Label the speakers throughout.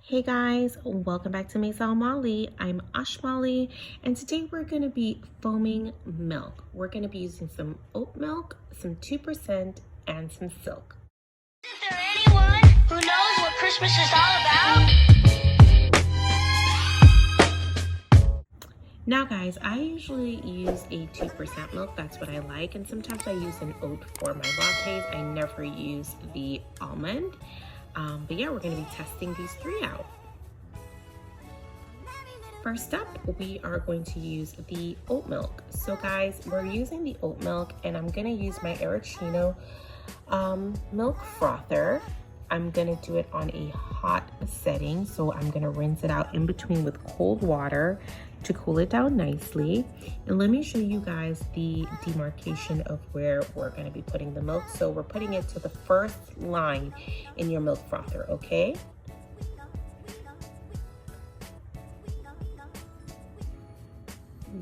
Speaker 1: Hey guys, welcome back to Maison Malli. I'm Ashmalli, and today we're going to be foaming milk. We're going to be using some oat milk, some 2%, and some silk.
Speaker 2: Is there anyone who knows what Christmas is all about?
Speaker 1: Now guys, I usually use a 2% milk. That's what I like, and sometimes I use an oat for my lattes. I never use the almond. But yeah, we're going to be testing these three out. First up, we are going to use the oat milk. So guys, we're using the oat milk, and I'm going to use my Aeroccino milk frother. I'm going to do it on a hot setting, so I'm going to rinse it out in between with cold water to cool it down nicely. And let me show you guys the demarcation of where we're going to be putting the milk. So we're putting it to the first line in your milk frother, okay?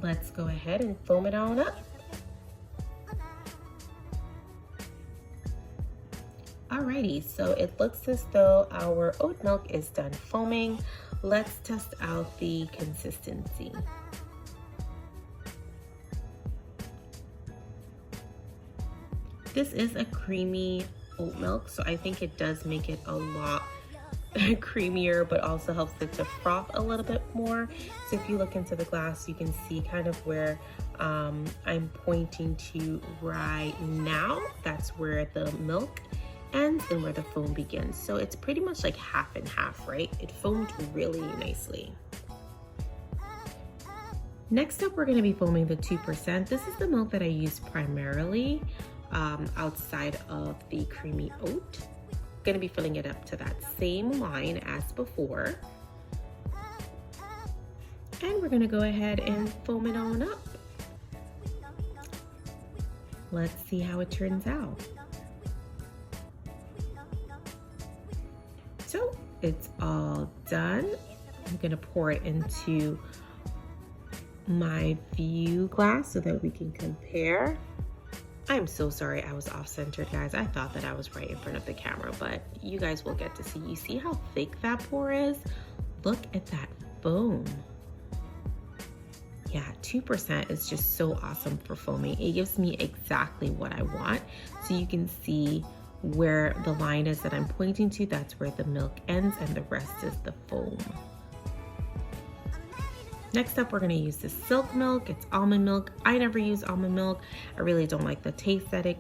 Speaker 1: Let's go ahead and foam it on up. Alrighty, so it looks as though our oat milk is done foaming. Let's test out the consistency. This is a creamy oat milk, so I think it does make it a lot creamier, but also helps it to froth a little bit more. So if you look into the glass, you can see kind of where I'm pointing to right now. That's where the milk ends and where the foam begins. So it's pretty much like half and half, right? It foamed really nicely. Next up, we're going to be foaming the 2%. This is the milk that I use primarily outside of the creamy oat. Going to be filling it up to that same line as before. And we're going to go ahead and foam it on up. Let's see how it turns out. So it's all done. I'm gonna pour it into my view glass so that we can compare. I'm so sorry I was off-centered, guys. I thought that I was right in front of the camera, but you guys will get to see. You see how thick that pour is? Look at that foam. Yeah, 2% is just so awesome for foaming. It gives me exactly what I want. So you can see where the line is that I'm pointing to, that's where the milk ends, and the rest is the foam. Next up, we're going to use the silk milk. It's almond milk. I never use almond milk. I really don't like the taste that it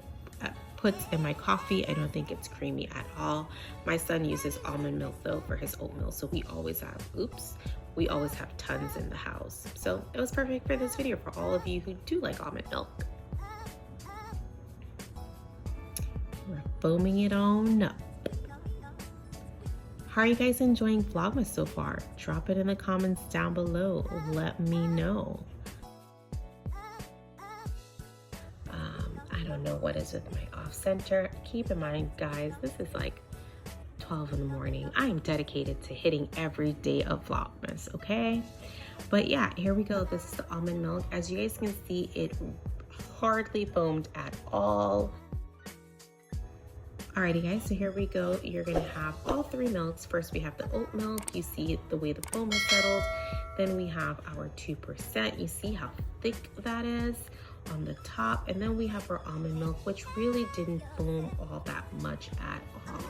Speaker 1: puts in my coffee. I don't think it's creamy at all. My son uses almond milk though for his oatmeal, so we always have tons in the house. So it was perfect for this video for all of you who do like almond milk. We're foaming it on up. How are you guys enjoying Vlogmas so far? Drop it in the comments down below. Let me know. I don't know what is with my off center. Keep in mind, guys, this is like 12 in the morning. I am dedicated to hitting every day of Vlogmas, okay? But yeah, here we go. This is the almond milk. As you guys can see, it hardly foamed at all. Alrighty guys, so here we go. You're gonna have all three milks. First we have the oat milk. You see the way the foam is settled. Then we have our 2%. You see how thick that is on the top. And then we have our almond milk, which really didn't foam all that much at all.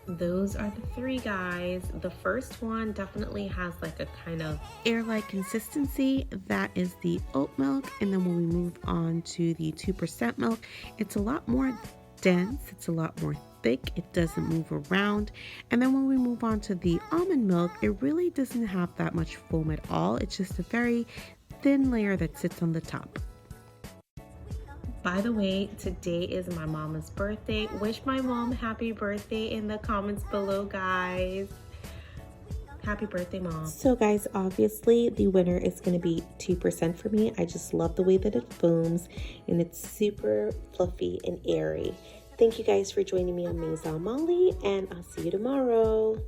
Speaker 1: Those are the three, guys. The first one definitely has like a kind of air-like consistency. That is the oat milk. And then when we move on to the 2% milk, it's a lot more dense. It's a lot more thick. It doesn't move around. And then when we move on to the almond milk, it really doesn't have that much foam at all. It's just a very thin layer that sits on the top. By the way, today is my mama's birthday. Wish my mom happy birthday in the comments below, guys. Happy birthday, Mom. So guys, obviously the winner is going to be 2% for me. I just love the way that it foams, and it's super fluffy and airy. Thank you guys for joining me on Maison Malli, and I'll see you tomorrow.